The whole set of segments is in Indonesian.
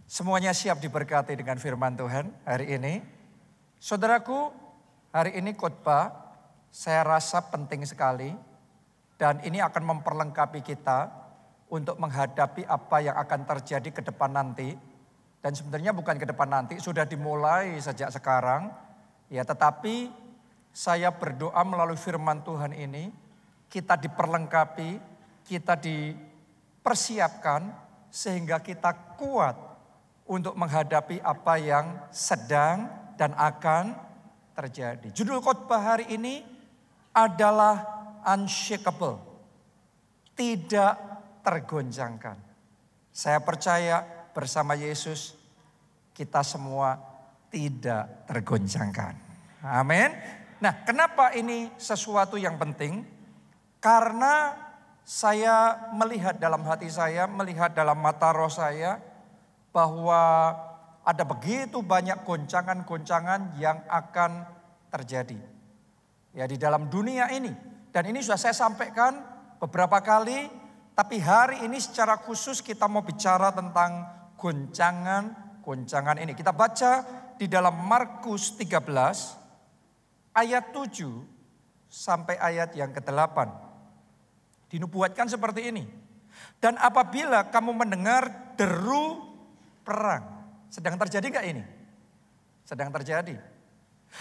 Semuanya siap diberkati dengan firman Tuhan hari ini. Saudaraku, hari ini khotbah saya rasa penting sekali. Dan ini akan memperlengkapi kita untuk menghadapi apa yang akan terjadi ke depan nanti. Dan sebenarnya bukan ke depan nanti, sudah dimulai sejak sekarang. Ya, tetapi saya berdoa melalui firman Tuhan ini, kita diperlengkapi, kita dipersiapkan sehingga kita kuat untuk menghadapi apa yang sedang dan akan terjadi. Judul khotbah hari ini adalah unshakable, tidak tergoncangkan. Saya percaya bersama Yesus kita semua tidak tergoncangkan. Amin. Nah, kenapa ini sesuatu yang penting? Karena saya melihat dalam hati saya, melihat dalam mata roh saya, bahwa ada begitu banyak goncangan-goncangan yang akan terjadi. Ya, di dalam dunia ini. Dan ini sudah saya sampaikan beberapa kali. Tapi hari ini secara khusus kita mau bicara tentang goncangan-goncangan ini. Kita baca di dalam Markus 13 ayat 7 sampai ayat yang ke-8. Dinubuatkan seperti ini. Dan apabila kamu mendengar deru perang. Sedang terjadi enggak ini? Sedang terjadi.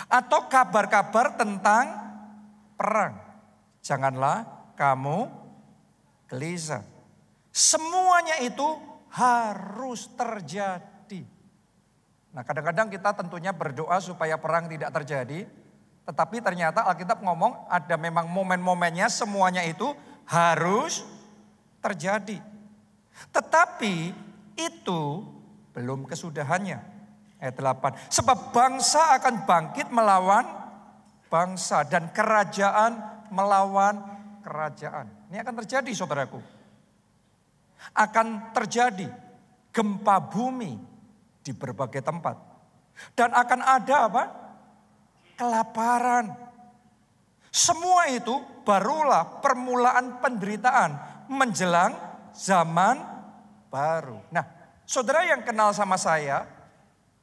Atau kabar-kabar tentang perang. Janganlah kamu gelisah. Semuanya itu harus terjadi. Nah, kadang-kadang kita tentunya berdoa supaya perang tidak terjadi. Tetapi ternyata Alkitab ngomong ada memang momen-momennya, semuanya itu harus terjadi. Tetapi itu belum kesudahannya. Ayat 8. Sebab bangsa akan bangkit melawan bangsa dan kerajaan melawan kerajaan. Ini akan terjadi, saudaraku. Akan terjadi gempa bumi di berbagai tempat. Dan akan ada apa? Kelaparan. Semua itu barulah permulaan penderitaan menjelang zaman baru. Nah, saudara yang kenal sama saya,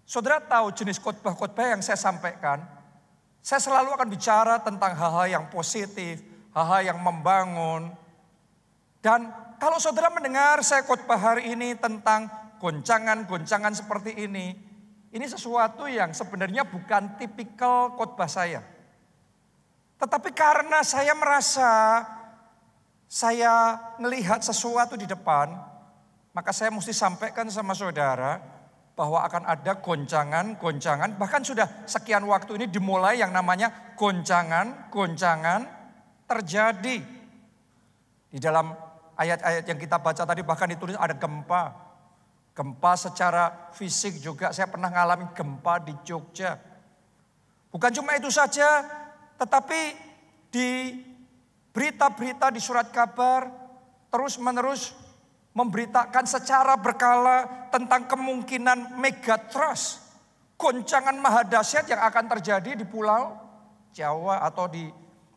saudara tahu jenis khotbah-khotbah yang saya sampaikan. Saya selalu akan bicara tentang hal-hal yang positif, hal-hal yang membangun. Dan kalau saudara mendengar saya khotbah hari ini tentang goncangan-goncangan seperti ini sesuatu yang sebenarnya bukan tipikal khotbah saya. Tetapi karena saya merasa saya melihat sesuatu di depan, maka saya mesti sampaikan sama saudara bahwa akan ada goncangan-goncangan. Bahkan sudah sekian waktu ini dimulai yang namanya goncangan-goncangan terjadi. Di dalam ayat-ayat yang kita baca tadi bahkan ditulis ada gempa. Gempa secara fisik juga, saya pernah ngalamin gempa di Jogja. Bukan cuma itu saja, tetapi di berita-berita di surat kabar terus-menerus memberitakan secara berkala tentang kemungkinan megatrust, goncangan mahadahsyat yang akan terjadi di Pulau Jawa atau di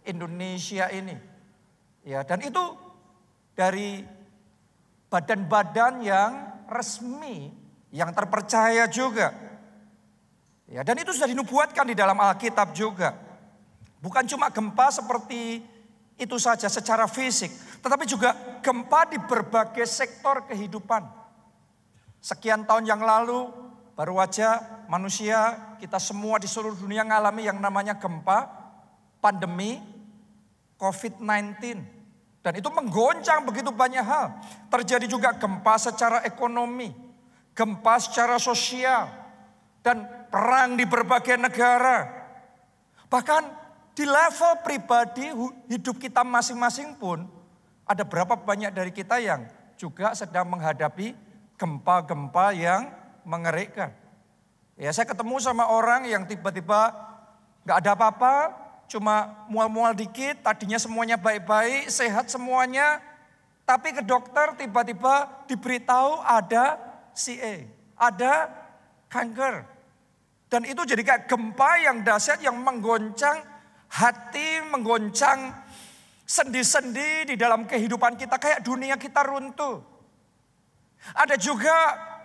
Indonesia ini. Ya, dan itu dari badan-badan yang resmi, yang terpercaya juga. Ya, dan itu sudah dinubuatkan di dalam Alkitab juga. Bukan cuma gempa seperti itu saja secara fisik, tetapi juga gempa di berbagai sektor kehidupan. Sekian tahun yang lalu baru aja manusia, kita semua di seluruh dunia mengalami yang namanya gempa, pandemi COVID-19. Dan itu menggoncang begitu banyak hal. Terjadi juga gempa secara ekonomi, gempa secara sosial, dan perang di berbagai negara. Bahkan di level pribadi hidup kita masing-masing pun ada berapa banyak dari kita yang juga sedang menghadapi gempa-gempa yang mengerikan. Ya, saya ketemu sama orang yang tiba-tiba gak ada apa-apa, cuma mual-mual dikit, tadinya semuanya baik-baik, sehat semuanya. Tapi ke dokter tiba-tiba diberitahu ada CA, ada kanker. Dan itu jadi kayak gempa yang dahsyat yang menggoncang hati, menggoncang sendi-sendi di dalam kehidupan kita, kayak dunia kita runtuh. Ada juga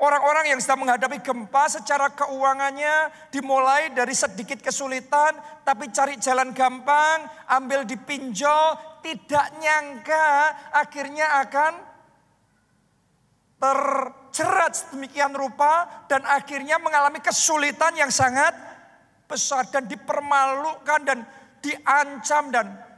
orang-orang yang sedang menghadapi gempa secara keuangannya dimulai dari sedikit kesulitan, tapi cari jalan gampang, ambil dipinjol, tidak nyangka akhirnya akan terjerat sedemikian rupa dan akhirnya mengalami kesulitan yang sangat besar dan dipermalukan dan diancam dan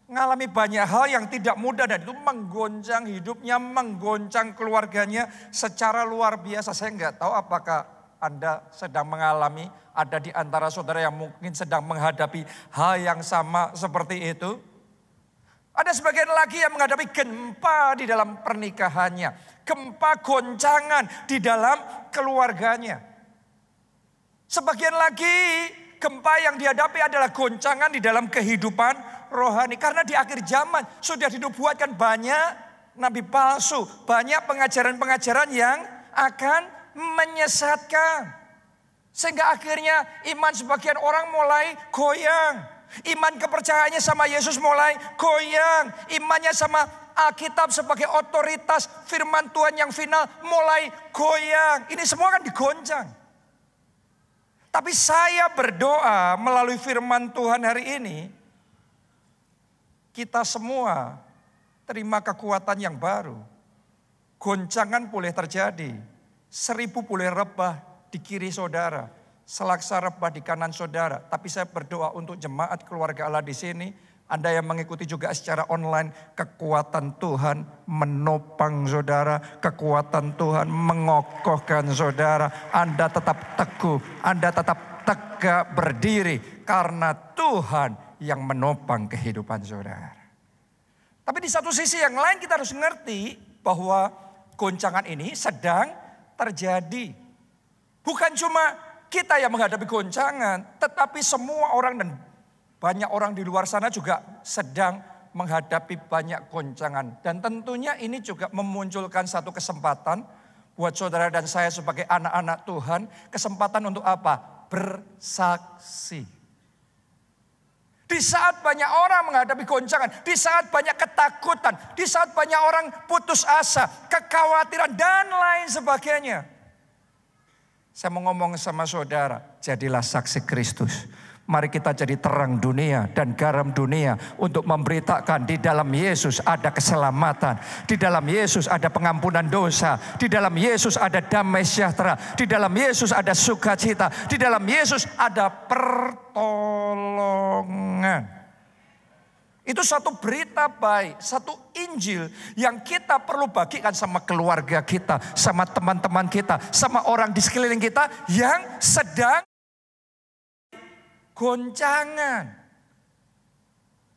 mengalami banyak hal yang tidak mudah dan itu menggoncang hidupnya, menggoncang keluarganya secara luar biasa. Saya nggak tahu apakah Anda sedang mengalami, ada di antara saudara yang mungkin sedang menghadapi hal yang sama seperti itu. Ada sebagian lagi yang menghadapi gempa di dalam pernikahannya, gempa goncangan di dalam keluarganya. Sebagian lagi gempa yang dihadapi adalah goncangan di dalam kehidupan rohani. Karena di akhir zaman sudah dinubuatkan banyak nabi palsu. Banyak pengajaran-pengajaran yang akan menyesatkan. Sehingga akhirnya iman sebagian orang mulai goyang. Iman kepercayaannya sama Yesus mulai goyang. Imannya sama Alkitab sebagai otoritas firman Tuhan yang final mulai goyang. Ini semua kan digoncang. Tapi saya berdoa melalui firman Tuhan hari ini, kita semua terima kekuatan yang baru. Goncangan boleh terjadi, 1000 boleh rebah di kiri saudara, selaksa rebah di kanan saudara. Tapi saya berdoa untuk jemaat keluarga Allah di sini, Anda yang mengikuti juga secara online, kekuatan Tuhan menopang saudara, kekuatan Tuhan mengokohkan saudara. Anda tetap teguh, Anda tetap tegak berdiri karena Tuhan yang menopang kehidupan saudara. Tapi di satu sisi yang lain kita harus mengerti bahwa goncangan ini sedang terjadi. Bukan cuma kita yang menghadapi goncangan, tetapi semua orang dan banyak orang di luar sana juga sedang menghadapi banyak goncangan. Dan tentunya ini juga memunculkan satu kesempatan buat saudara dan saya sebagai anak-anak Tuhan. Kesempatan untuk apa? Bersaksi. Di saat banyak orang menghadapi goncangan, di saat banyak ketakutan, di saat banyak orang putus asa, kekhawatiran dan lain sebagainya. Saya mau ngomong sama saudara, jadilah saksi Kristus. Mari kita jadi terang dunia dan garam dunia untuk memberitakan di dalam Yesus ada keselamatan. Di dalam Yesus ada pengampunan dosa. Di dalam Yesus ada damai sejahtera. Di dalam Yesus ada sukacita. Di dalam Yesus ada pertolongan. Itu satu berita baik, satu Injil yang kita perlu bagikan sama keluarga kita, sama teman-teman kita, sama orang di sekeliling kita yang sedang goncangan.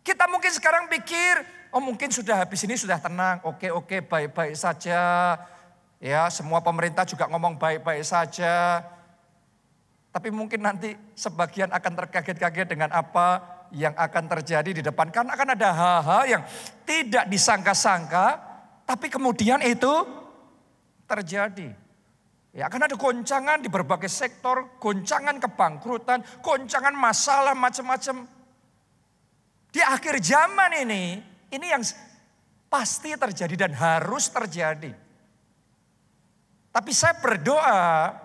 Kita mungkin sekarang pikir, oh mungkin sudah habis ini sudah tenang, oke, baik-baik saja. Ya, semua pemerintah juga ngomong baik-baik saja. Tapi mungkin nanti sebagian akan terkaget-kaget dengan apa yang akan terjadi di depan. Karena akan ada hal-hal yang tidak disangka-sangka, tapi kemudian itu terjadi. Ya, akan ada goncangan di berbagai sektor, goncangan kebangkrutan, goncangan masalah macam-macam. Di akhir zaman ini yang pasti terjadi dan harus terjadi. Tapi saya berdoa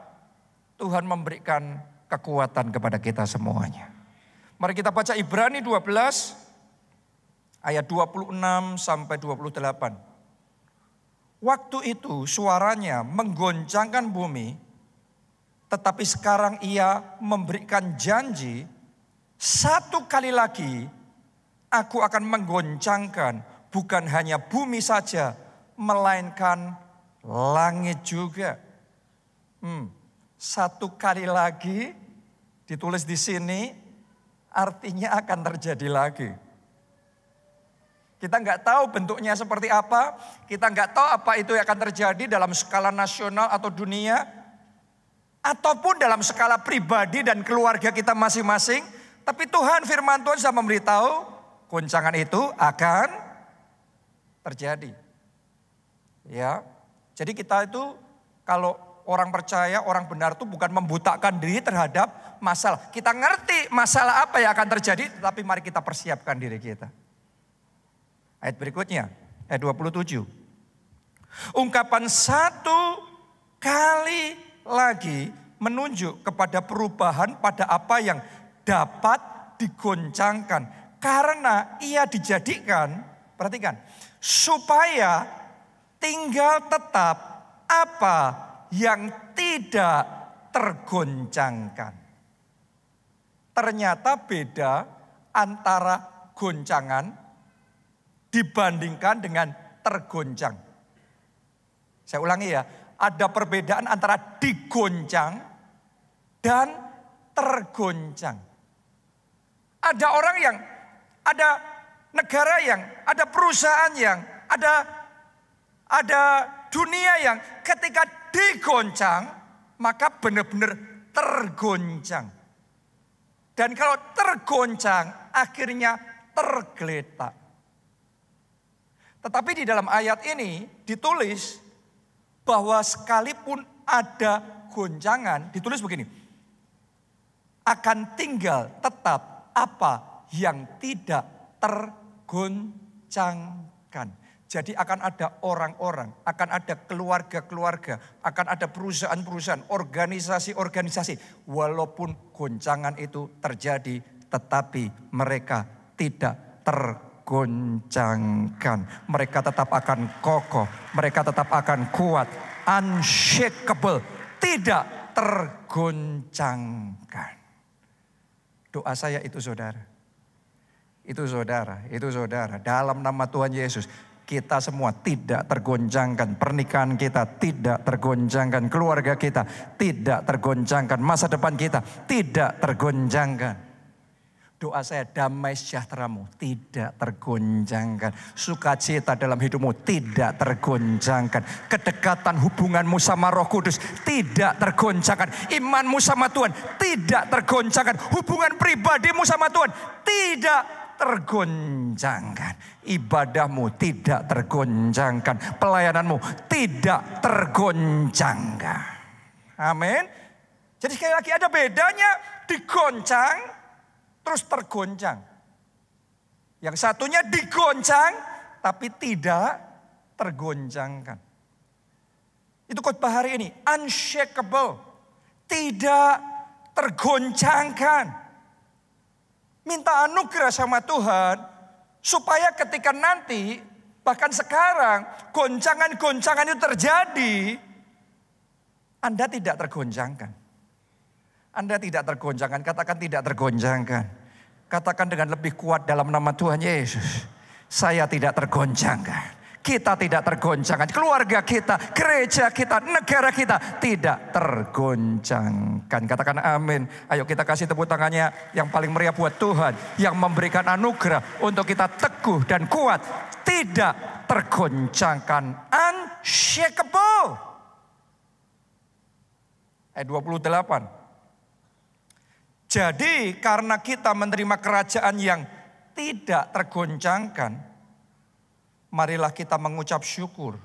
Tuhan memberikan kekuatan kepada kita semuanya. Mari kita baca Ibrani 12 ayat 26 sampai 28. Waktu itu suaranya menggoncangkan bumi, tetapi sekarang ia memberikan janji, satu kali lagi aku akan menggoncangkan bukan hanya bumi saja, melainkan langit juga. Satu kali lagi ditulis di sini, artinya akan terjadi lagi. Kita nggak tahu bentuknya seperti apa, kita nggak tahu apa itu yang akan terjadi dalam skala nasional atau dunia, ataupun dalam skala pribadi dan keluarga kita masing-masing. Tapi Tuhan, firman Tuhan sudah memberitahu, goncangan itu akan terjadi. Ya, jadi kita itu kalau orang percaya, orang benar itu bukan membutakan diri terhadap masalah. Kita ngerti masalah apa yang akan terjadi, tapi mari kita persiapkan diri kita. Ayat berikutnya, ayat 27. Ungkapan satu sekali lagi menunjuk kepada perubahan pada apa yang dapat digoncangkan. Karena ia dijadikan, perhatikan, supaya tinggal tetap apa yang tidak tergoncangkan. Ternyata beda antara goncangan dibandingkan dengan tergoncang. Saya ulangi ya, ada perbedaan antara digoncang dan tergoncang. Ada orang yang, ada negara yang, ada perusahaan yang, ada dunia yang ketika digoncang, maka benar-benar tergoncang. Dan kalau tergoncang, akhirnya tergeletak. Tetapi di dalam ayat ini ditulis bahwa sekalipun ada goncangan, ditulis begini. Akan tinggal tetap apa yang tidak tergoncangkan. Jadi akan ada orang-orang, akan ada keluarga-keluarga, akan ada perusahaan-perusahaan, organisasi-organisasi. Walaupun goncangan itu terjadi, tetapi mereka tidak tergoncangkan. Mereka tetap akan kokoh, mereka tetap akan kuat, unshakable, tidak tergoncangkan. Doa saya itu saudara. Itu saudara, itu saudara. Dalam nama Tuhan Yesus, kita semua tidak tergoncangkan. Pernikahan kita tidak tergoncangkan. Keluarga kita tidak tergoncangkan. Masa depan kita tidak tergoncangkan. Doa saya, damai sejahteramu tidak tergoncangkan. Sukacita dalam hidupmu tidak tergoncangkan. Kedekatan hubunganmu sama Roh Kudus tidak tergoncangkan. Imanmu sama Tuhan tidak tergoncangkan. Hubungan pribadimu sama Tuhan tidak tergoncangkan. Ibadahmu tidak tergoncangkan. Pelayananmu tidak tergoncangkan. Amin. Jadi sekali lagi ada bedanya digoncang terus tergoncang. Yang satunya digoncang tapi tidak tergoncangkan. Itu khotbah hari ini, unshakable, tidak tergoncangkan. Minta anugerah sama Tuhan supaya ketika nanti, bahkan sekarang, goncangan-goncangan itu terjadi, Anda tidak tergoncangkan. Anda tidak tergoncangkan, katakan tidak tergoncangkan. Katakan dengan lebih kuat dalam nama Tuhan Yesus. Saya tidak tergoncangkan. Kita tidak tergoncangkan. Keluarga kita, gereja kita, negara kita tidak tergoncangkan. Katakan amin. Ayo kita kasih tepuk tangannya yang paling meriah buat Tuhan. Yang memberikan anugerah untuk kita teguh dan kuat. Tidak tergoncangkan. Unshakable. Ayat 28. Jadi karena kita menerima kerajaan yang tidak tergoncangkan, marilah kita mengucap syukur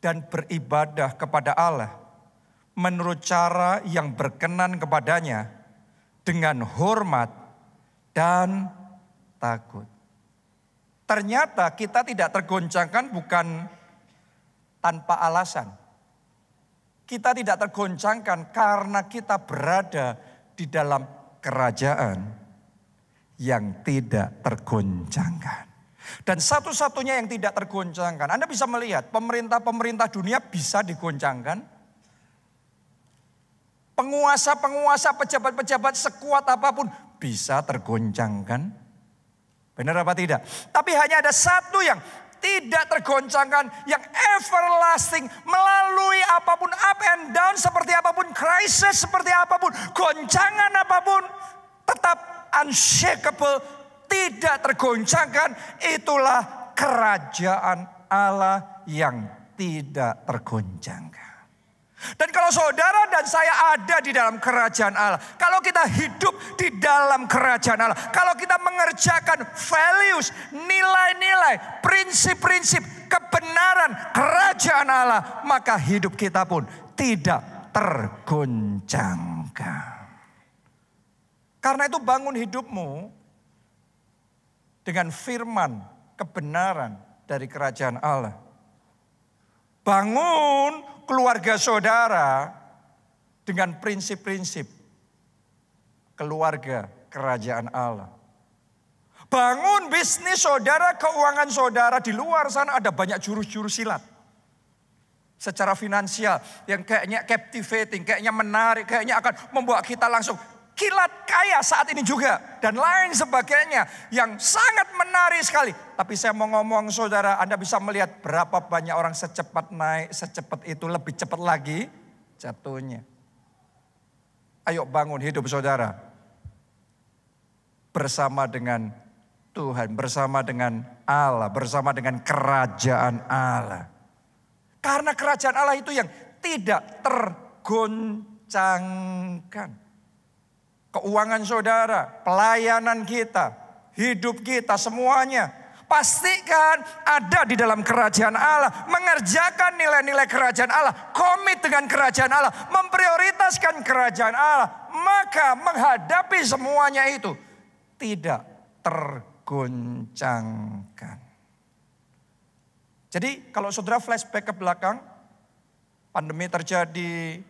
dan beribadah kepada Allah menurut cara yang berkenan kepadanya dengan hormat dan takut. Ternyata kita tidak tergoncangkan bukan tanpa alasan. Kita tidak tergoncangkan karena kita berada di dalam kerajaan yang tidak tergoncangkan. Dan satu-satunya yang tidak tergoncangkan. Anda bisa melihat pemerintah-pemerintah dunia bisa digoncangkan. Penguasa-penguasa, pejabat-pejabat sekuat apapun bisa tergoncangkan. Benar apa tidak? Tapi hanya ada satu yang tidak tergoncangkan, yang everlasting, melalui apapun, up and down, seperti apapun, krisis seperti apapun, goncangan apapun, tetap unshakable, tidak tergoncangkan. Itulah kerajaan Allah yang tidak tergoncangkan. Dan kalau saudara dan saya ada di dalam kerajaan Allah, kalau kita hidup di dalam kerajaan Allah, kalau kita mengerjakan values, nilai-nilai, prinsip-prinsip kebenaran kerajaan Allah, maka hidup kita pun tidak tergoncangkan. Karena itu bangun hidupmu dengan firman kebenaran dari kerajaan Allah. Bangun keluarga saudara dengan prinsip-prinsip keluarga kerajaan Allah. Bangun bisnis saudara, keuangan saudara. Di luar sana ada banyak jurus-jurus silat. Secara finansial yang kayaknya captivating, kayaknya menarik, kayaknya akan membawa kita langsung kilat kaya saat ini juga. Dan lain sebagainya yang sangat menarik sekali. Tapi saya mau ngomong saudara, Anda bisa melihat berapa banyak orang secepat naik, secepat itu lebih cepat lagi jatuhnya. Ayo bangun hidup saudara. Bersama dengan Tuhan, bersama dengan Allah, bersama dengan kerajaan Allah. Karena kerajaan Allah itu yang tidak tergoncangkan. Keuangan saudara, pelayanan kita, hidup kita semuanya. Pastikan ada di dalam kerajaan Allah. Mengerjakan nilai-nilai kerajaan Allah. Komit dengan kerajaan Allah. Memprioritaskan kerajaan Allah. Maka menghadapi semuanya itu tidak tergoncangkan. Jadi kalau saudara flashback ke belakang. Pandemi terjadi.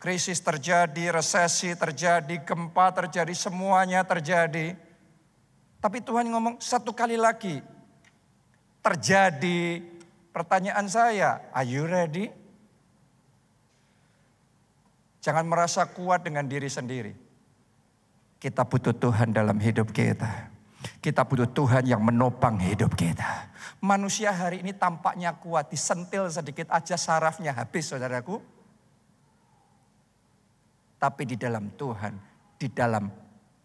Krisis terjadi, resesi terjadi, gempa terjadi, semuanya terjadi. Tapi Tuhan ngomong satu kali lagi. Terjadi. Pertanyaan saya, are you ready? Jangan merasa kuat dengan diri sendiri. Kita butuh Tuhan dalam hidup kita. Kita butuh Tuhan yang menopang hidup kita. Manusia hari ini tampaknya kuat, disentil sedikit aja sarafnya habis saudaraku. Tapi di dalam Tuhan, di dalam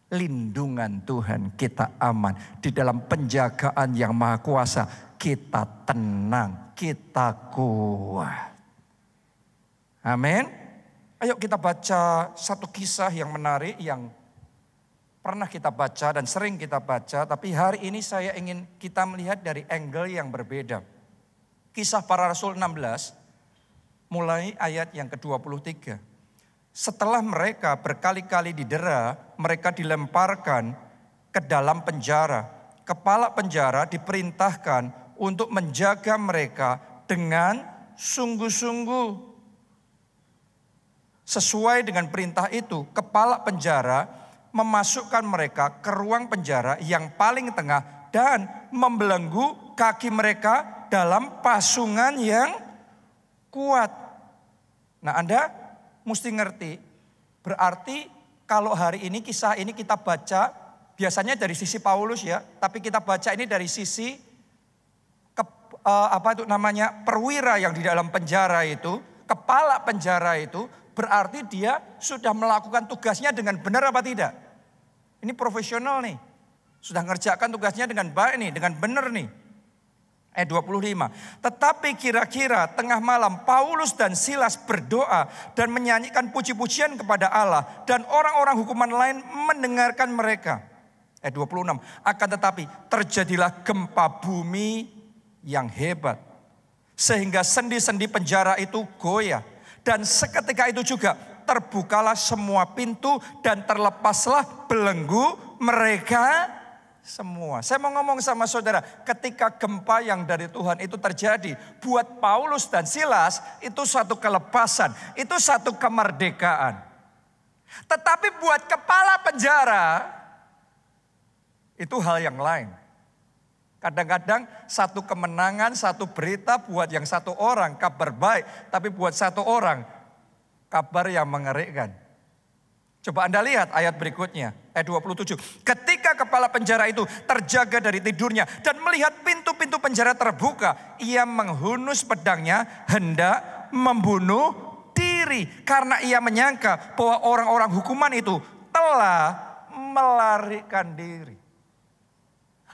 lindungan Tuhan kita aman. Di dalam penjagaan yang maha kuasa kita tenang, kita kuat. Amin. Ayo kita baca satu kisah yang menarik yang pernah kita baca dan sering kita baca. Tapi hari ini saya ingin kita melihat dari angle yang berbeda. Kisah Para Rasul 16 mulai ayat yang ke-23. Setelah mereka berkali-kali didera, mereka dilemparkan ke dalam penjara. Kepala penjara diperintahkan untuk menjaga mereka dengan sungguh-sungguh. Sesuai dengan perintah itu, kepala penjara memasukkan mereka ke ruang penjara yang paling tengah dan membelenggu kaki mereka dalam pasungan yang kuat. Nah, Anda mesti ngerti, berarti kalau hari ini kisah ini kita baca biasanya dari sisi Paulus ya, tapi kita baca ini dari sisi perwira yang di dalam penjara itu, kepala penjara itu, berarti dia sudah melakukan tugasnya dengan benar apa tidak? Ini profesional nih, sudah ngerjakan tugasnya dengan baik nih, dengan benar nih. Ayat 25. Tetapi kira-kira tengah malam Paulus dan Silas berdoa dan menyanyikan puji-pujian kepada Allah. Dan orang-orang hukuman lain mendengarkan mereka. Ayat 26. Akan tetapi terjadilah gempa bumi yang hebat. Sehingga sendi-sendi penjara itu goyah. Dan seketika itu juga terbukalah semua pintu dan terlepaslah belenggu mereka semua. Saya mau ngomong sama saudara, ketika gempa yang dari Tuhan itu terjadi, buat Paulus dan Silas itu suatu kelepasan, itu satu kemerdekaan. Tetapi buat kepala penjara, itu hal yang lain. Kadang-kadang satu kemenangan, satu berita buat yang satu orang kabar baik, tapi buat satu orang kabar yang mengerikan. Coba Anda lihat ayat berikutnya, ayat 27. Ketika kepala penjara itu terjaga dari tidurnya dan melihat pintu-pintu penjara terbuka, ia menghunus pedangnya hendak membunuh diri. Karena ia menyangka bahwa orang-orang hukuman itu telah melarikan diri.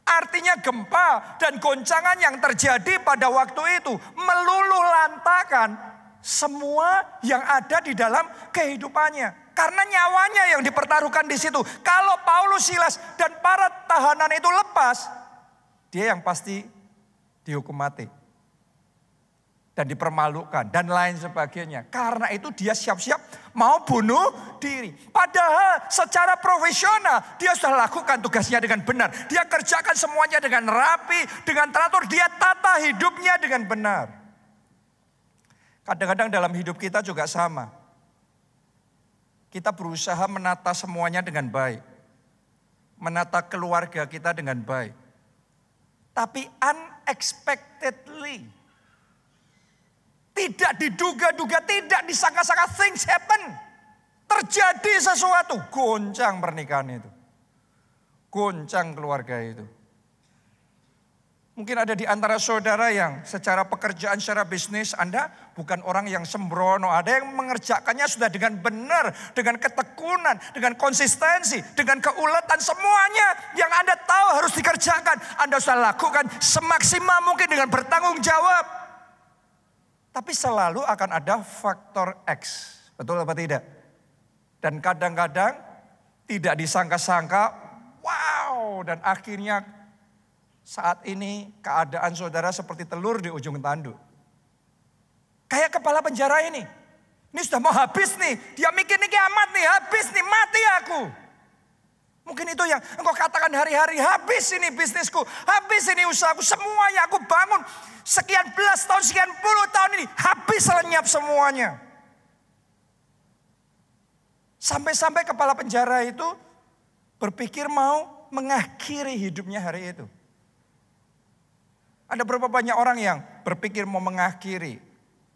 Artinya gempa dan goncangan yang terjadi pada waktu itu meluluhlantakan semua yang ada di dalam kehidupannya. Karena nyawanya yang dipertaruhkan di situ. Kalau Paulus, Silas dan para tahanan itu lepas, dia yang pasti dihukum mati. Dan dipermalukan dan lain sebagainya. Karena itu dia siap-siap mau bunuh diri. Padahal secara profesional dia sudah lakukan tugasnya dengan benar. Dia kerjakan semuanya dengan rapi, dengan teratur. Dia tata hidupnya dengan benar. Kadang-kadang dalam hidup kita juga sama. Kita berusaha menata semuanya dengan baik. Menata keluarga kita dengan baik. Tapi unexpectedly, tidak diduga-duga, tidak disangka-sangka, things happen. Terjadi sesuatu, goncang pernikahan itu. Goncang keluarga itu. Mungkin ada di antara saudara yang secara pekerjaan, secara bisnis Anda bukan orang yang sembrono. Ada yang mengerjakannya sudah dengan benar, dengan ketekunan, dengan konsistensi, dengan keuletan. Semuanya yang Anda tahu harus dikerjakan. Anda sudah lakukan semaksimal mungkin dengan bertanggung jawab. Tapi selalu akan ada faktor X. Betul apa tidak? Dan kadang-kadang tidak disangka-sangka, wow, dan akhirnya saat ini keadaan saudara seperti telur di ujung tanduk. Kayak kepala penjara ini. Ini sudah mau habis nih. Dia mikir nih kiamat nih, habis nih, mati aku. Mungkin itu yang engkau katakan hari-hari, habis ini bisnisku, habis ini usahaku, semuanya aku bangun. Sekian belas tahun, sekian puluh tahun ini, habis lenyap semuanya. Sampai-sampai kepala penjara itu berpikir mau mengakhiri hidupnya hari itu. Ada berapa banyak orang yang berpikir mau mengakhiri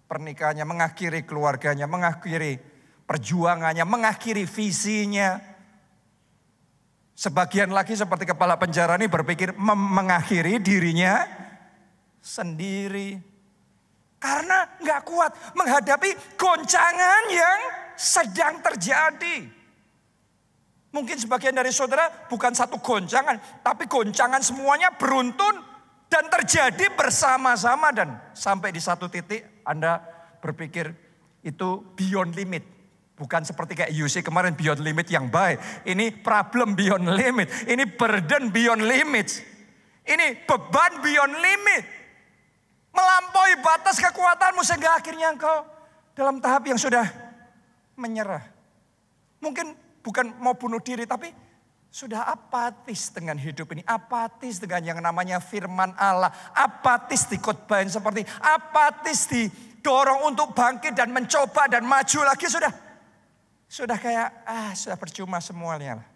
pernikahannya, mengakhiri keluarganya, mengakhiri perjuangannya, mengakhiri visinya. Sebagian lagi seperti kepala penjara ini berpikir mengakhiri dirinya sendiri. Karena nggak kuat menghadapi goncangan yang sedang terjadi. Mungkin sebagian dari saudara bukan satu goncangan, tapi goncangan semuanya beruntun dan terjadi bersama-sama. Dan sampai di satu titik Anda berpikir itu beyond limit. Bukan seperti kayak UC kemarin beyond limit yang baik. Ini problem beyond limit. Ini burden beyond limit. Ini beban beyond limit. Melampaui batas kekuatanmu sehingga akhirnya engkau dalam tahap yang sudah menyerah. Mungkin bukan mau bunuh diri tapi sudah apatis dengan hidup ini. Apatis dengan yang namanya firman Allah. Apatis dikotbahin seperti apatis didorong untuk bangkit dan mencoba dan maju lagi. Sudah kayak sudah percuma semuanya lah.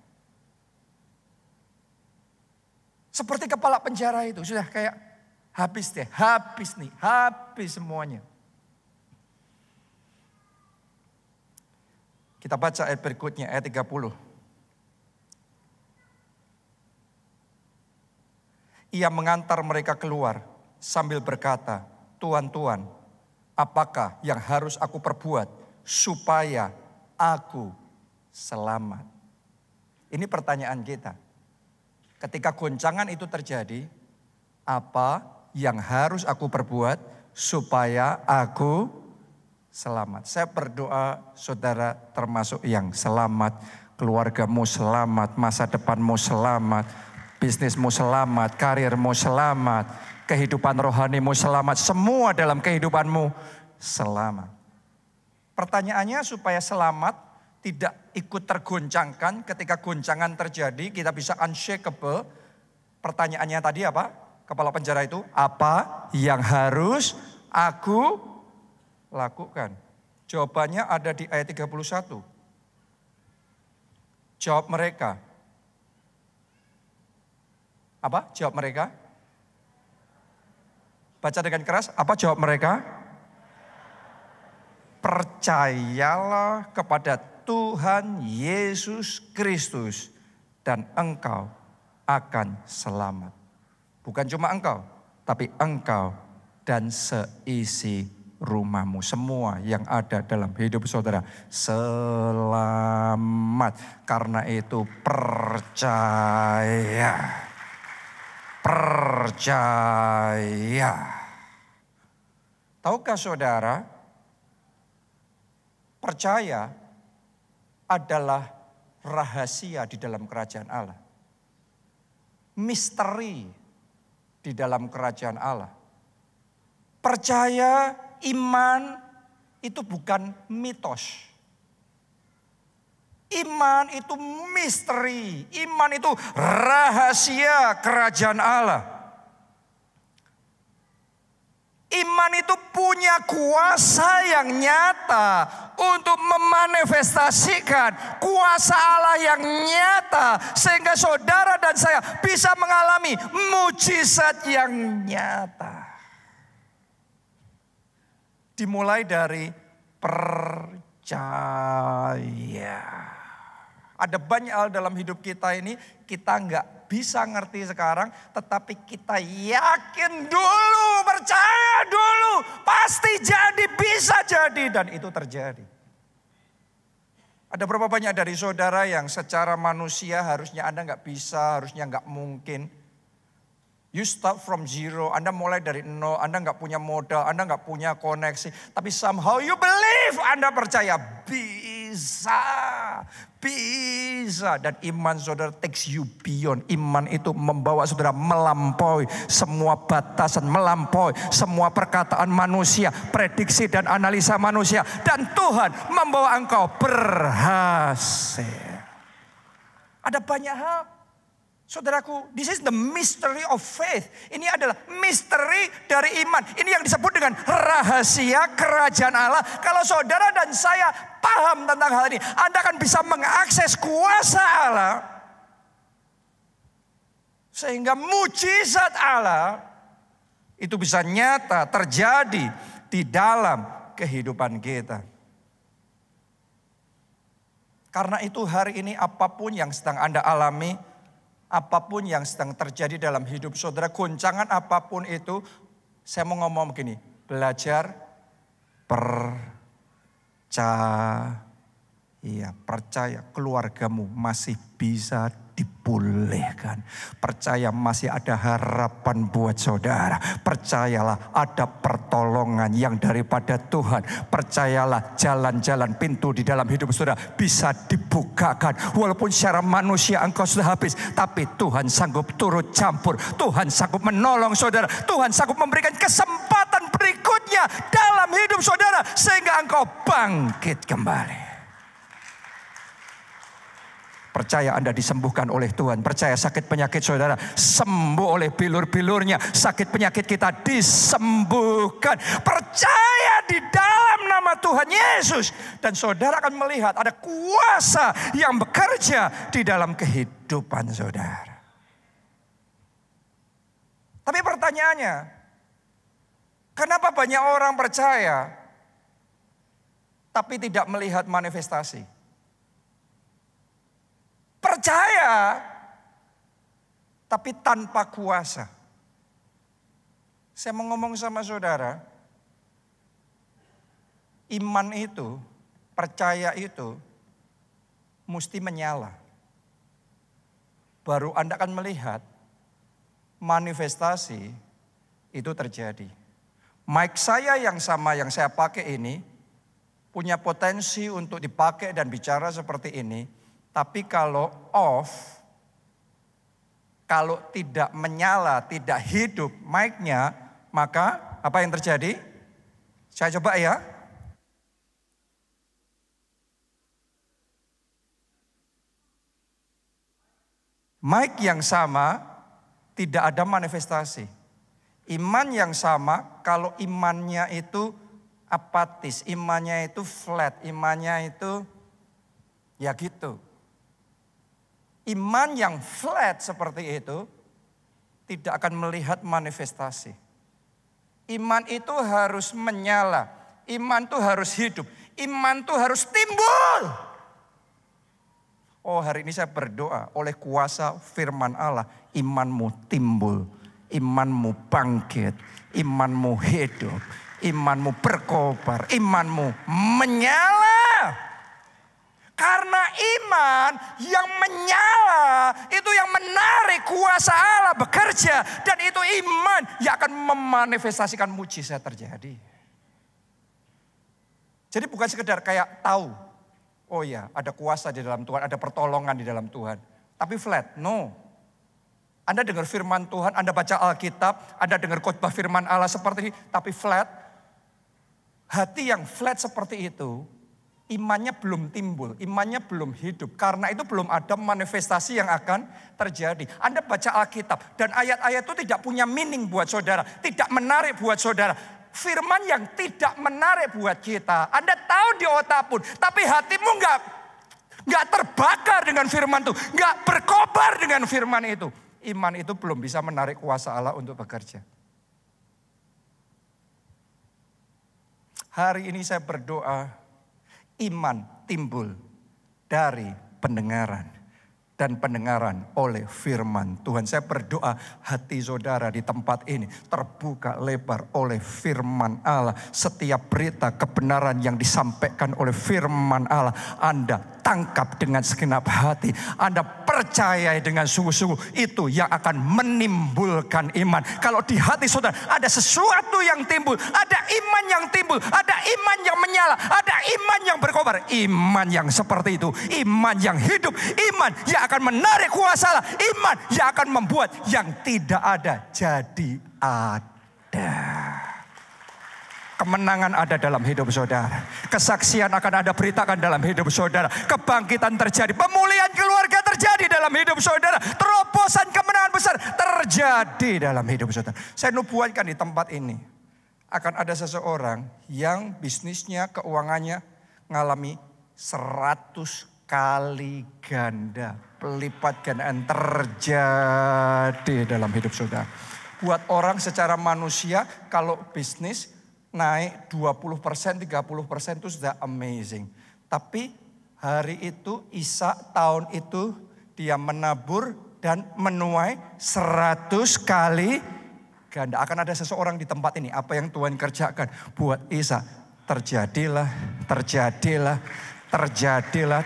Seperti kepala penjara itu sudah kayak habis deh, habis nih, habis semuanya. Kita baca ayat berikutnya, ayat 30. Ia mengantar mereka keluar sambil berkata, Tuan, Tuan, apakah yang harus aku perbuat supaya aku selamat? Ini pertanyaan kita. Ketika goncangan itu terjadi, apa yang harus aku perbuat supaya aku selamat? Saya berdoa saudara termasuk yang selamat, keluargamu selamat, masa depanmu selamat, bisnismu selamat, karirmu selamat, kehidupan rohanimu selamat, semua dalam kehidupanmu selamat. Pertanyaannya supaya selamat, tidak ikut tergoncangkan ketika goncangan terjadi, kita bisa unshakable. Pertanyaannya tadi apa? Kepala penjara itu, apa yang harus aku lakukan? Jawabannya ada di ayat 31. Jawab mereka. Apa? Jawab mereka. Baca dengan keras, apa jawab mereka? Percayalah kepada Tuhan Yesus Kristus dan engkau akan selamat. Bukan cuma engkau, tapi engkau dan seisi rumahmu. Semua yang ada dalam hidup saudara selamat. Karena itu percaya. Percaya. Tahukah saudara, percaya adalah rahasia di dalam kerajaan Allah. Misteri di dalam kerajaan Allah. Percaya, iman itu bukan mitos. Iman itu misteri. Iman itu rahasia kerajaan Allah. Iman itu punya kuasa yang nyata untuk memanifestasikan kuasa Allah yang nyata. Sehingga saudara dan saya bisa mengalami mujizat yang nyata. Dimulai dari percaya. Ada banyak hal dalam hidup kita ini kita nggak bisa ngerti sekarang, tetapi kita yakin dulu, percaya dulu, pasti jadi, bisa jadi, dan itu terjadi. Ada berapa banyak dari saudara yang secara manusia harusnya Anda nggak bisa, harusnya nggak mungkin. You start from zero, Anda mulai dari nol, Anda nggak punya modal, Anda nggak punya koneksi. Tapi somehow you believe, Anda percaya bisa. Dan iman saudara takes you beyond. Iman itu membawa saudara melampaui semua batasan, melampaui semua perkataan manusia, prediksi dan analisa manusia. Dan Tuhan membawa engkau berhasil. Ada banyak hal. Saudaraku, this is the mystery of faith. Ini adalah misteri dari iman. Ini yang disebut dengan rahasia kerajaan Allah. Kalau saudara dan saya paham tentang hal ini, Anda akan bisa mengakses kuasa Allah. Sehingga mujizat Allah itu bisa nyata terjadi di dalam kehidupan kita. Karena itu hari ini apapun yang sedang Anda alami, apapun yang sedang terjadi dalam hidup saudara, goncangan apapun itu, saya mau ngomong begini, belajar percaya keluargamu masih bisa dipulihkan. Percaya masih ada harapan buat saudara. Percayalah ada pertolongan yang daripada Tuhan. Percayalah jalan-jalan pintu di dalam hidup saudara bisa dibukakan. Walaupun secara manusia engkau sudah habis, tapi Tuhan sanggup turut campur. Tuhan sanggup menolong saudara. Tuhan sanggup memberikan kesempatan berikutnya dalam hidup saudara sehingga engkau bangkit kembali. Percaya Anda disembuhkan oleh Tuhan. Percaya sakit penyakit saudara sembuh oleh bilur-bilurnya. Sakit penyakit kita disembuhkan. Percaya di dalam nama Tuhan Yesus. Dan saudara akan melihat ada kuasa yang bekerja di dalam kehidupan saudara. Tapi pertanyaannya, kenapa banyak orang percaya tapi tidak melihat manifestasi? Percaya, tapi tanpa kuasa. Saya mau ngomong sama saudara, iman itu, percaya itu, mesti menyala. Baru Anda akan melihat manifestasi itu terjadi. Mic saya yang sama yang saya pakai ini, punya potensi untuk dipakai dan bicara seperti ini. Tapi kalau off, kalau tidak menyala, tidak hidup mic-nya, maka apa yang terjadi? Saya coba ya. Mic yang sama, tidak ada manifestasi. Iman yang sama, kalau imannya itu apatis, imannya itu flat, imannya itu ya gitu. Iman yang flat seperti itu tidak akan melihat manifestasi. Iman itu harus menyala. Iman itu harus hidup. Iman itu harus timbul. Oh, hari ini saya berdoa oleh kuasa firman Allah. Imanmu timbul. Imanmu bangkit. Imanmu hidup. Imanmu berkobar. Imanmu menyala. Karena iman yang menyala itu yang menarik kuasa Allah bekerja. Dan itu iman yang akan memanifestasikan mujizat terjadi. Jadi bukan sekedar kayak tahu. Oh ya ada kuasa di dalam Tuhan, ada pertolongan di dalam Tuhan. Tapi flat, no. Anda dengar firman Tuhan, Anda baca Alkitab, Anda dengar khotbah firman Allah seperti ini. Tapi flat, hati yang flat seperti itu, imannya belum timbul, imannya belum hidup. Karena itu belum ada manifestasi yang akan terjadi. Anda baca Alkitab dan ayat-ayat itu tidak punya meaning buat saudara. Tidak menarik buat saudara. firman yang tidak menarik buat kita. Anda tahu di otak pun, tapi hatimu nggak terbakar dengan firman itu, nggak berkobar dengan firman itu. Iman itu belum bisa menarik kuasa Allah untuk bekerja. Hari ini saya berdoa, iman timbul dari pendengaran. Dan pendengaran oleh firman Tuhan. Saya berdoa hati saudara di tempat ini terbuka lebar oleh firman Allah. Setiap berita kebenaran yang disampaikan oleh firman Allah, Anda tangkap dengan segenap hati. Anda percaya dengan sungguh-sungguh, itu yang akan menimbulkan iman. Kalau di hati saudara ada sesuatu yang timbul, ada iman yang timbul, ada iman yang menyala, ada iman yang berkobar. Iman yang seperti itu, iman yang hidup, iman yang akan menarik kuasa Allah, iman yang akan membuat yang tidak ada jadi ada. Kemenangan ada dalam hidup saudara. Kesaksian akan ada beritakan dalam hidup saudara. Kebangkitan terjadi. Pemulihan keluarga terjadi dalam hidup saudara. Terobosan kemenangan besar terjadi dalam hidup saudara. Saya nubuatkan di tempat ini. Akan ada seseorang yang bisnisnya, keuangannya ngalami 100 kali ganda. Pelipat gandaan terjadi dalam hidup saudara. Buat orang secara manusia, kalau bisnis naik 20%, 30% itu sudah amazing. Tapi hari itu, Ishak tahun itu dia menabur dan menuai 100 kali ganda. Akan ada seseorang di tempat ini, apa yang Tuhan kerjakan buat Ishak. Terjadilah,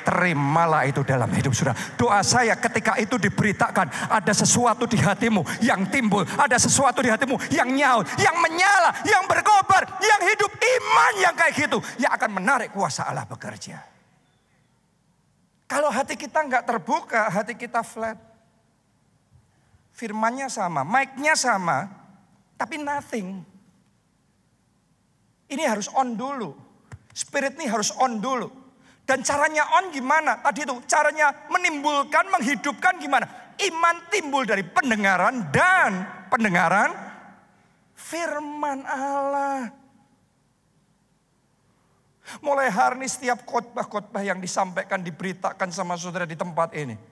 terimalah itu dalam hidup saudara. Doa saya ketika itu diberitakan, ada sesuatu di hatimu yang timbul, ada sesuatu di hatimu yang nyaut, yang menyala, yang berkobar, yang hidup, iman yang kayak gitu, yang akan menarik kuasa Allah bekerja. Kalau hati kita nggak terbuka, hati kita flat. Firmannya sama, mic-nya sama, tapi nothing. Ini harus on dulu. Spirit ini harus on dulu. Dan caranya on gimana? Tadi itu caranya menimbulkan, menghidupkan gimana? Iman timbul dari pendengaran dan pendengaran firman Allah. Mulai hari ini setiap khotbah-khotbah yang disampaikan, diberitakan sama saudara di tempat ini.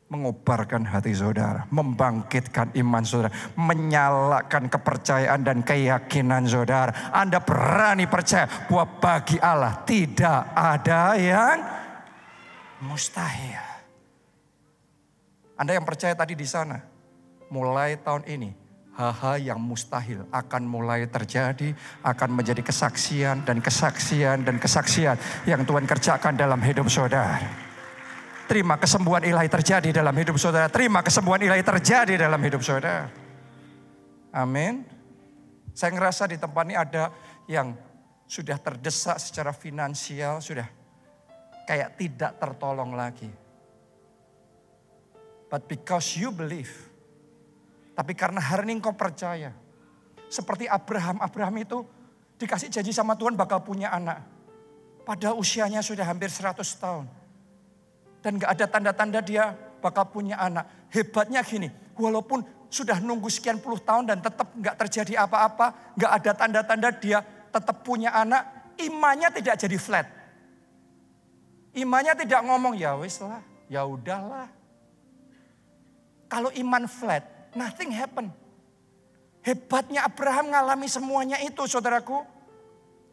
Mengobarkan hati saudara, membangkitkan iman saudara, menyalakan kepercayaan dan keyakinan saudara. Anda berani percaya bahwa bagi Allah tidak ada yang mustahil. Anda yang percaya tadi di sana, mulai tahun ini hal-hal yang mustahil akan mulai terjadi, akan menjadi kesaksian dan kesaksian dan kesaksian yang Tuhan kerjakan dalam hidup saudara. Terima kesembuhan ilahi terjadi dalam hidup saudara. Terima kesembuhan ilahi terjadi dalam hidup saudara. Amin. Saya ngerasa di tempat ini ada yang sudah terdesak secara finansial, sudah kayak tidak tertolong lagi. But because you believe. Tapi karena hari ini engkau percaya. Seperti Abraham itu dikasih janji sama Tuhan bakal punya anak. Padahal usianya sudah hampir 100 tahun. Dan gak ada tanda-tanda dia bakal punya anak. Hebatnya gini, walaupun sudah nunggu sekian puluh tahun dan tetap gak terjadi apa-apa. Gak ada tanda-tanda dia tetap punya anak. Imannya tidak jadi flat. Imannya tidak ngomong ya wis lah, ya udahlah. Kalau iman flat, nothing happen. Hebatnya Abraham ngalami semuanya itu saudaraku.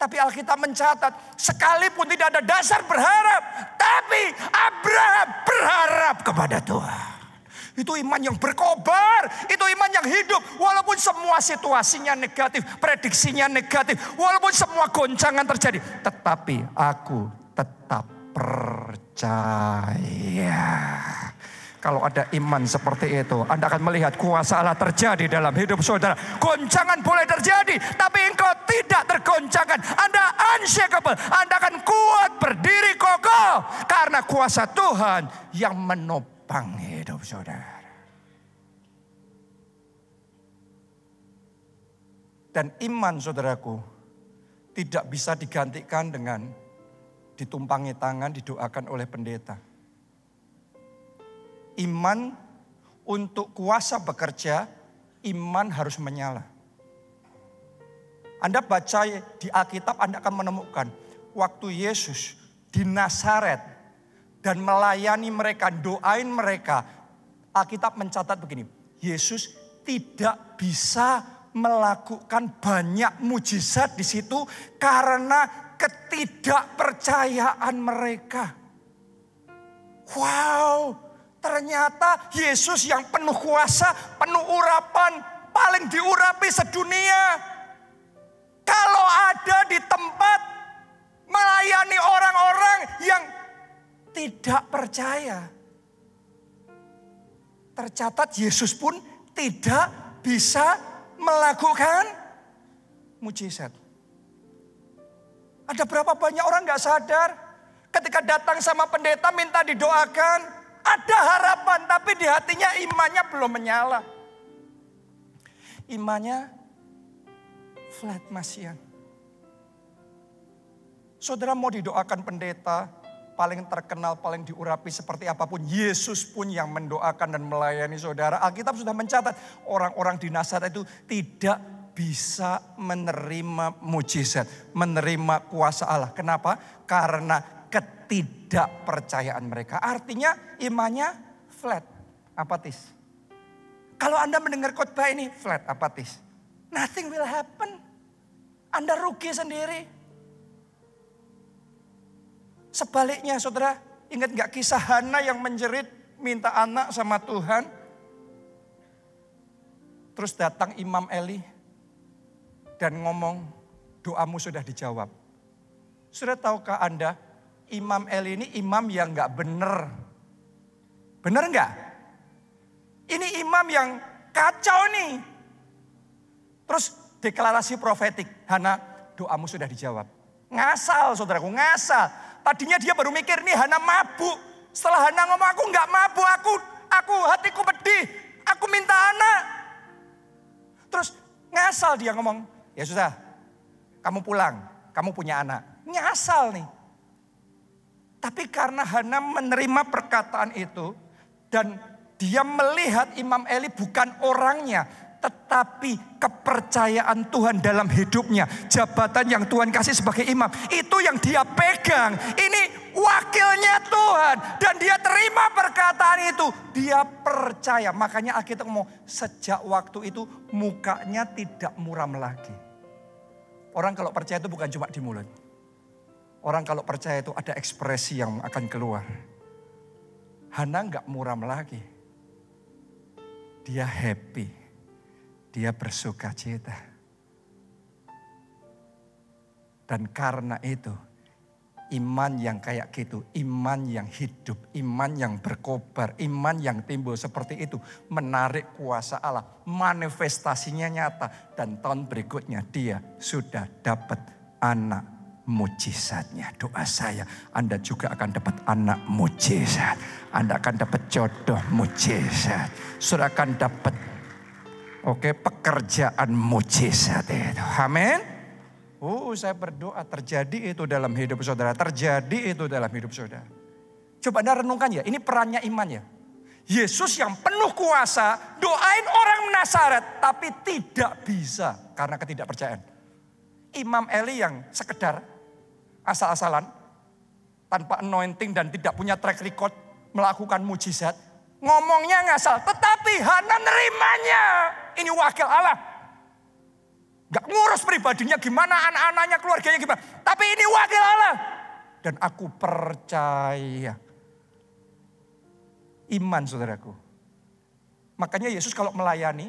Tapi Alkitab mencatat, sekalipun tidak ada dasar berharap, tapi Abraham berharap kepada Tuhan. Itu iman yang berkobar, itu iman yang hidup. Walaupun semua situasinya negatif, prediksinya negatif, walaupun semua goncangan terjadi, tetapi aku tetap percaya. Kalau ada iman seperti itu, Anda akan melihat kuasa Allah terjadi dalam hidup saudara. Goncangan boleh terjadi, tapi engkau tidak tergoncangkan. Anda unshakable, Anda akan kuat berdiri kokoh. Karena kuasa Tuhan yang menopang hidup saudara. Dan iman saudaraku tidak bisa digantikan dengan ditumpangi tangan, didoakan oleh pendeta. Iman untuk kuasa bekerja, iman harus menyala. Anda baca di Alkitab, Anda akan menemukan waktu Yesus di Nazaret dan melayani mereka, doain mereka. Alkitab mencatat begini, Yesus tidak bisa melakukan banyak mujizat di situ karena ketidakpercayaan mereka. Wow, ternyata Yesus yang penuh kuasa, penuh urapan, paling diurapi sedunia. Kalau ada di tempat melayani orang-orang yang tidak percaya, tercatat Yesus pun tidak bisa melakukan mujizat. Ada berapa banyak orang gak sadar ketika datang sama pendeta minta didoakan, ada harapan tapi di hatinya imannya belum menyala. Imannya flat masian. Saudara mau didoakan pendeta, paling terkenal, paling diurapi seperti apapun, Yesus pun yang mendoakan dan melayani saudara. Alkitab sudah mencatat orang-orang di Nazaret itu tidak bisa menerima mujizat, menerima kuasa Allah. Kenapa? Karena ketidakpercayaan mereka. Artinya imannya flat, apatis. Kalau Anda mendengar khotbah ini flat, apatis, nothing will happen. Anda rugi sendiri. Sebaliknya saudara, ingat gak kisah Hana yang menjerit minta anak sama Tuhan? Terus datang Imam Eli dan ngomong, doamu sudah dijawab. Sudah tahukah Anda, Imam Eli ini imam yang gak bener. Bener gak? Ini imam yang kacau nih. Terus deklarasi profetik, Hana doamu sudah dijawab. Ngasal saudaraku, ngasal. Tadinya dia baru mikir nih Hana mabuk. Setelah Hana ngomong aku gak mabuk, aku hatiku pedih, aku minta anak. Terus ngasal dia ngomong, ya sudah kamu pulang, kamu punya anak. Ngasal nih. Tapi karena Hana menerima perkataan itu dan dia melihat Imam Eli bukan orangnya, tetapi kepercayaan Tuhan dalam hidupnya. Jabatan yang Tuhan kasih sebagai imam. Itu yang dia pegang. Ini wakilnya Tuhan. Dan dia terima perkataan itu. Dia percaya. Makanya Alkitab ngomong sejak waktu itu mukanya tidak muram lagi. Orang kalau percaya itu bukan cuma di mulut. Orang kalau percaya itu ada ekspresi yang akan keluar. Hana gak muram lagi. Dia happy. Dia bersuka cita. Dan karena itu, iman yang kayak gitu, iman yang hidup, iman yang berkobar, iman yang timbul seperti itu, menarik kuasa Allah, manifestasinya nyata. Dan tahun berikutnya dia sudah dapat anak mujizatnya. Doa saya, Anda juga akan dapat anak mujizat. Anda akan dapat jodoh mujizat. Saudara akan dapat pekerjaan mujizat itu. Amin. Saya berdoa terjadi itu dalam hidup saudara. Terjadi itu dalam hidup saudara. Coba Anda renungkan ya. Ini perannya iman ya. Yesus yang penuh kuasa doain orang Nazaret. Tapi tidak bisa karena ketidakpercayaan. Imam Eli yang sekedar asal-asalan. Tanpa anointing dan tidak punya track record melakukan mujizat. Ngomongnya ngasal. Tetapi Hana nerimanya. Ini wakil Allah. Gak ngurus pribadinya gimana, anak-anaknya, keluarganya gimana. Tapi ini wakil Allah. Dan aku percaya. Iman saudaraku. Makanya Yesus kalau melayani,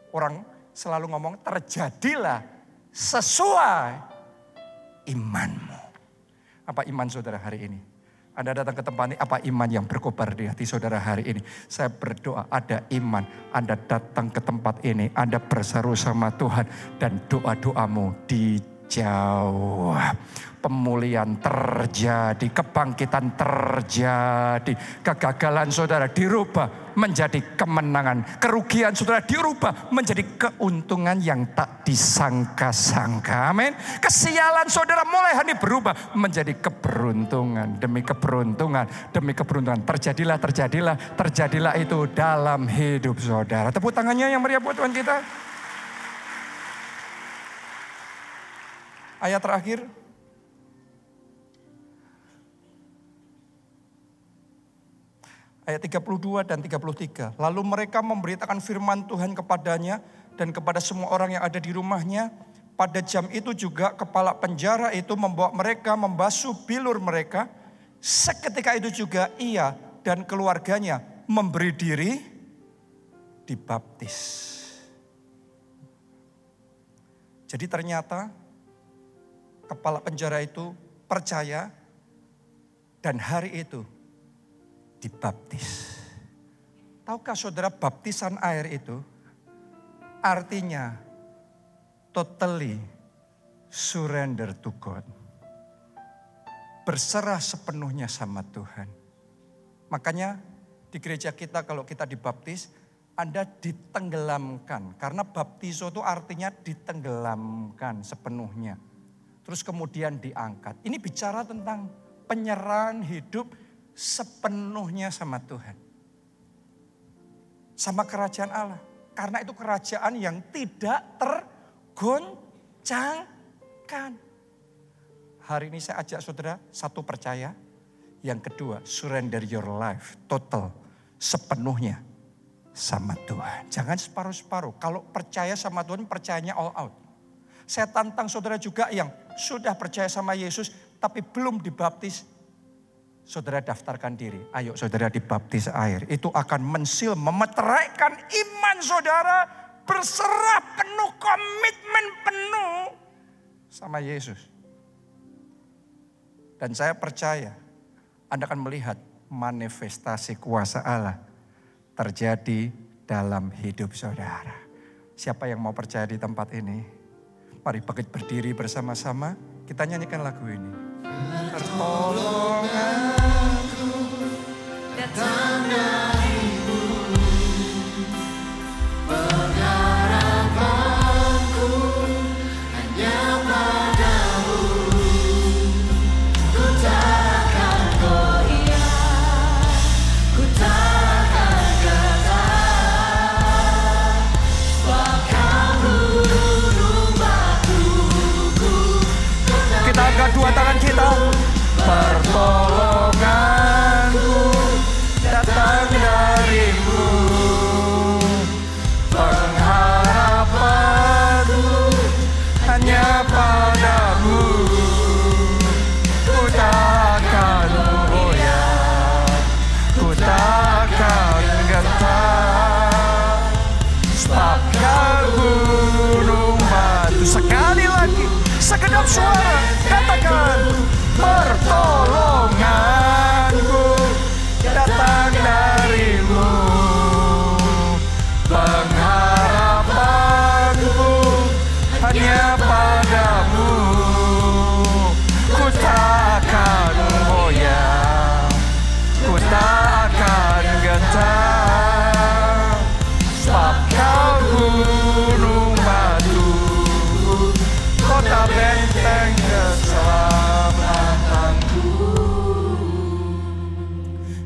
orang selalu ngomong terjadilah sesuai imanmu. Apa iman saudara hari ini? Anda datang ke tempat ini, apa iman yang berkobar di hati saudara hari ini? Saya berdoa ada iman. Anda datang ke tempat ini, Anda berseru sama Tuhan. Dan doa-doamu dijawab. Pemulihan terjadi, kebangkitan terjadi. Kegagalan saudara dirubah menjadi kemenangan. Kerugian saudara dirubah menjadi keuntungan yang tak disangka-sangka. Amin. Kesialan saudara mulai hari berubah menjadi keberuntungan. Demi keberuntungan, demi keberuntungan. Terjadilah itu dalam hidup saudara. Tepuk tangannya yang meriah buat Tuhan kita. Ayat terakhir. Ayat 32 dan 33. Lalu mereka memberitakan firman Tuhan kepadanya dan kepada semua orang yang ada di rumahnya. Pada jam itu juga kepala penjara itu membawa mereka membasuh bilur mereka. Seketika itu juga ia dan keluarganya memberi diri dibaptis. Jadi ternyata kepala penjara itu percaya dan hari itu dibaptis. Tahukah saudara, baptisan air itu artinya totally surrender to God. Berserah sepenuhnya sama Tuhan. Makanya di gereja kita kalau kita dibaptis, Anda ditenggelamkan. Karena baptiso itu artinya ditenggelamkan sepenuhnya. Terus kemudian diangkat. Ini bicara tentang penyerahan hidup sepenuhnya sama Tuhan. Sama kerajaan Allah. Karena itu kerajaan yang tidak tergoncangkan. Hari ini saya ajak saudara, satu percaya. Yang kedua, surrender your life, total, sepenuhnya sama Tuhan. Jangan separuh-separuh. Kalau percaya sama Tuhan, percayanya all out. Saya tantang saudara juga yang sudah percaya sama Yesus, tapi belum dibaptis. Saudara daftarkan diri. Ayo saudara dibaptis air. Itu akan mensil, memeteraikan iman saudara. Berserah penuh, komitmen penuh sama Yesus. Dan saya percaya Anda akan melihat manifestasi kuasa Allah terjadi dalam hidup saudara. Siapa yang mau percaya di tempat ini? Mari bangkit berdiri bersama-sama. Kita nyanyikan lagu ini. Pertolonganku datang darimu, pengharapanku hanya padamu. Ku takkan goyah, ku takkan getar, sebab Kau gunung batuku. Kita angkat dua tangan kita. Pertolonganku datang darimu, pengharapanku hanya padamu. Ku takkan goyah, ku takkan gentar, sebab Kau gunung batu. Sekali lagi, segenap suara katakan. Pertolonganku datang darimu, pengharapanku hanya padamu. Ku takkan goyah, ku takkan gentar, sebab Kau gunung batu, kota benteng keselamatanku.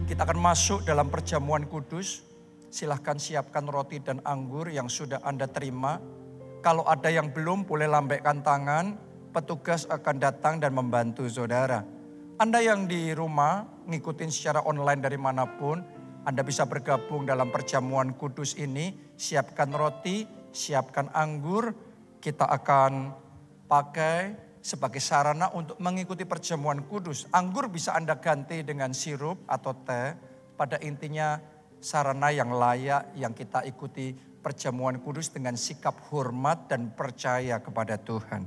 Kita akan masuk dalam perjamuan kudus. Silahkan siapkan roti dan anggur yang sudah Anda terima. Kalau ada yang belum, boleh lambaikan tangan. Petugas akan datang dan membantu saudara. Anda yang di rumah, ngikutin secara online dari manapun, Anda bisa bergabung dalam perjamuan kudus ini. Siapkan roti, siapkan anggur. Kita akan pakai sebagai sarana untuk mengikuti perjamuan kudus. Anggur bisa Anda ganti dengan sirup atau teh. Pada intinya sarana yang layak yang kita ikuti perjamuan kudus dengan sikap hormat dan percaya kepada Tuhan.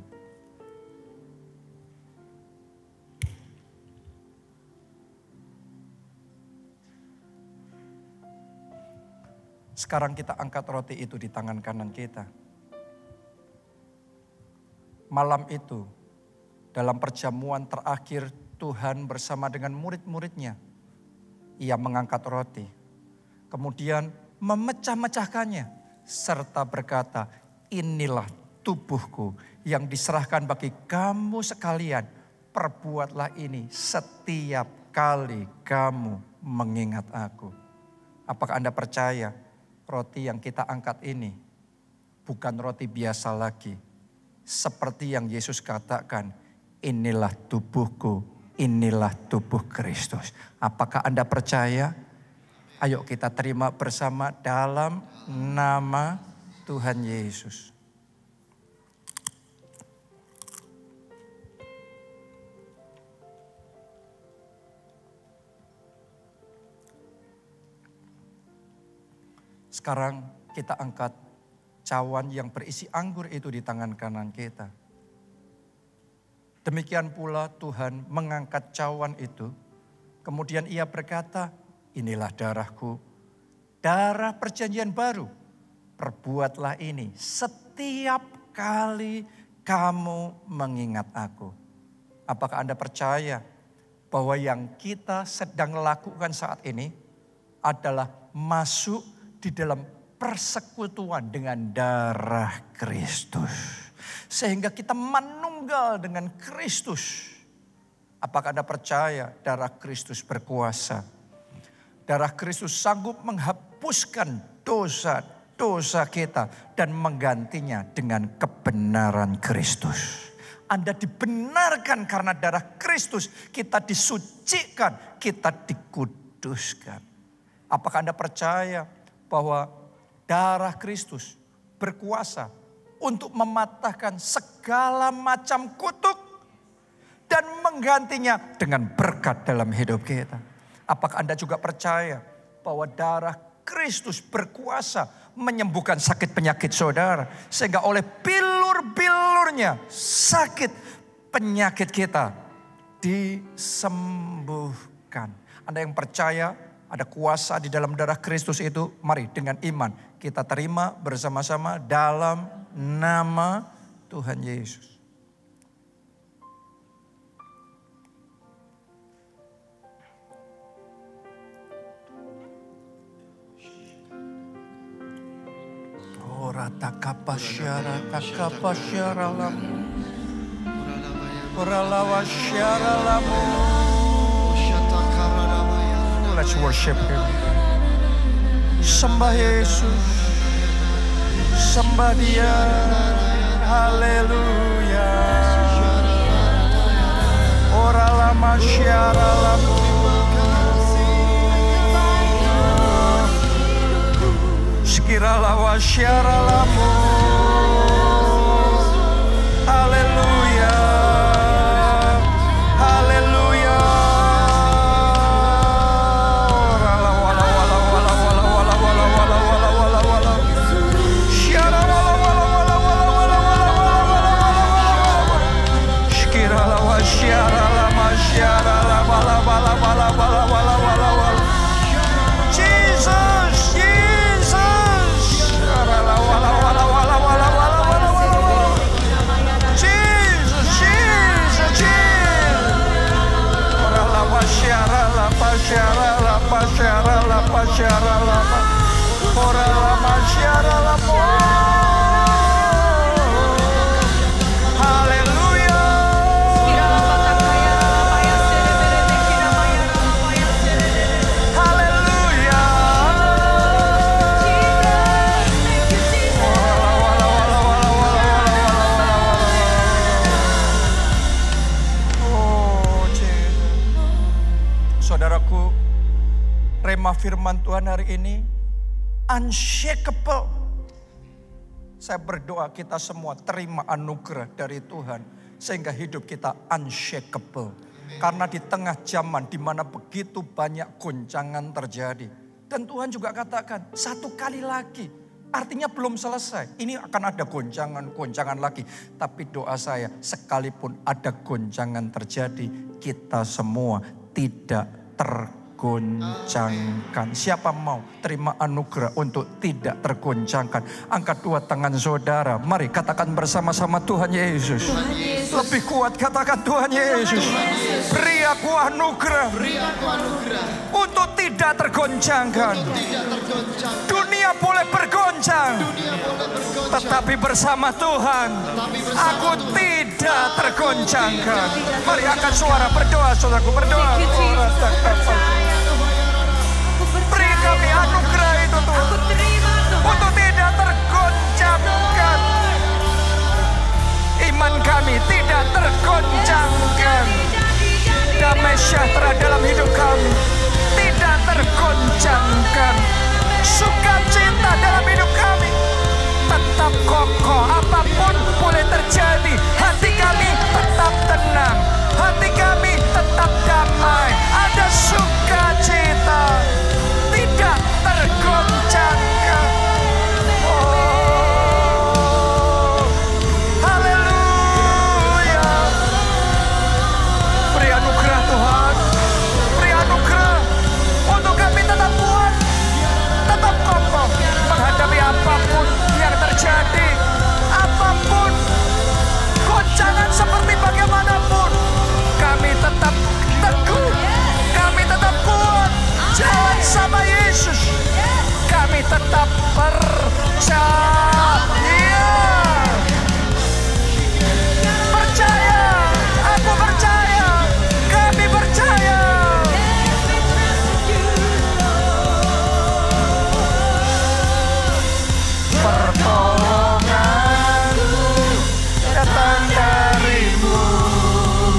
Sekarang kita angkat roti itu di tangan kanan kita. Malam itu, dalam perjamuan terakhir Tuhan bersama dengan murid-muridnya, Ia mengangkat roti, kemudian memecah-mecahkannya, serta berkata, inilah tubuhku yang diserahkan bagi kamu sekalian. Perbuatlah ini setiap kali kamu mengingat aku. Apakah Anda percaya roti yang kita angkat ini bukan roti biasa lagi, Seperti yang Yesus katakan, inilah tubuhku, inilah tubuh Kristus. Apakah Anda percaya? Ayo kita terima bersama dalam nama Tuhan Yesus. Sekarang kita angkat cawan yang berisi anggur itu di tangan kanan kita. Demikian pula Tuhan mengangkat cawan itu. Kemudian ia berkata, inilah darahku, darah perjanjian baru. Perbuatlah ini setiap kali kamu mengingat aku. Apakah Anda percaya bahwa yang kita sedang lakukan saat ini adalah masuk di dalam persekutuan dengan darah Kristus. Sehingga kita menunggal dengan Kristus. Apakah Anda percaya darah Kristus berkuasa? Darah Kristus sanggup menghapuskan dosa kita dan menggantinya dengan kebenaran Kristus. Anda dibenarkan karena darah Kristus, kita disucikan, kita dikuduskan. Apakah Anda percaya bahwa darah Kristus berkuasa untuk mematahkan segala macam kutuk dan menggantinya dengan berkat dalam hidup kita? Apakah Anda juga percaya bahwa darah Kristus berkuasa menyembuhkan sakit penyakit saudara, sehingga oleh bilur-bilurnya sakit penyakit kita disembuhkan? Anda yang percaya ada kuasa di dalam darah Kristus itu, mari dengan iman kita terima bersama-sama dalam nama Tuhan Yesus. Ora takapasyara takapasyara lamu. Ora lawasyara lamu. Let's worship Him. Sembah Yesus. Sembah Dia. Haleluya. Ora lama syara lamu. Sekira lawa syara lamu. Haleluya. Haleluya. Saudaraku, rema firman Tuhan hari ini unshakable. Saya berdoa kita semua terima anugerah dari Tuhan sehingga hidup kita unshakable. Karena di tengah zaman di mana begitu banyak goncangan terjadi. Dan Tuhan juga katakan satu kali lagi. Artinya belum selesai. Ini akan ada goncangan lagi. Tapi doa saya, sekalipun ada goncangan terjadi, kita semua tidak tergoncangkan. Siapa mau terima anugerah untuk tidak tergoncangkan? Angkat dua tangan saudara. Mari katakan bersama-sama, Tuhan Yesus. Tuhan Yesus. Lebih kuat katakan, Tuhan Yesus. Beri aku anugerah. Untuk tidak tergoncangkan. Dunia boleh bergoncang. Tetapi bersama Tuhan, aku tidak tergoncangkan. Mari angkat suara, berdoa saudaraku, berdoa. Beri kami anugerah itu Tuhan. Untuk tidak tergoncangkan. Percaya, aku percaya, kami percaya. Pertolonganku datang darimu,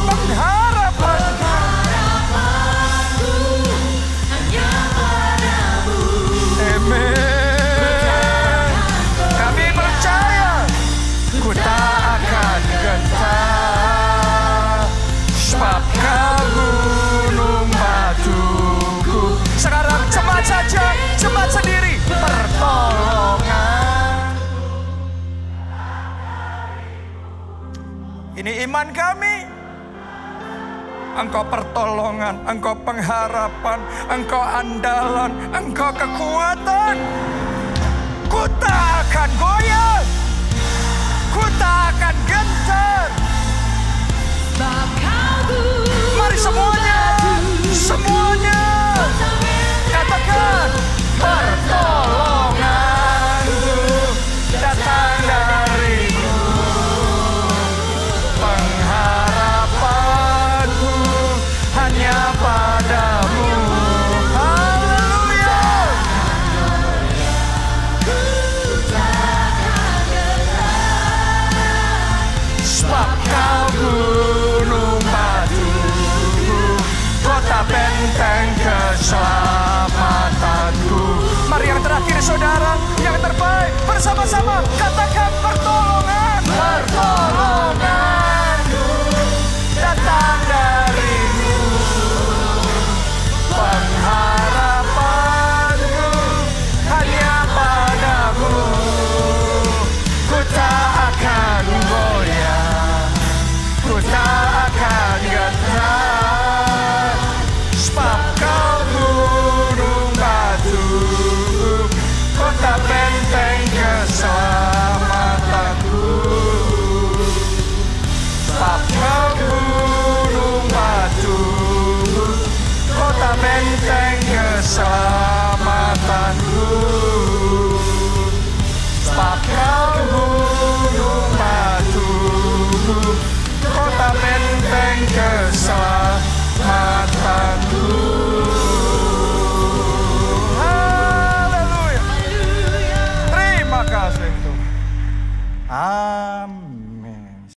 pengharapanku hanya padamu. Amin. Kami percaya, ku tak akan gentar, sebab kau gunung batuku. Sekarang jemaat saja, jemaat sendiri. Pertolongan. Ini iman kami. Engkau pertolongan, Engkau pengharapan, Engkau andalan, Engkau kekuatan. Ku tak akan goyah, ku tak akan gentar. Mari semuanya, semuanya katakan, pertolonganku datang darimu, pengharapanku hanya padamu. Haleluya. Sebab kau gunung batuku, kota benteng keselamatanku. Mari yang terakhir saudara, yang terbaik bersama-sama katakan pertolongan. Pertolongan.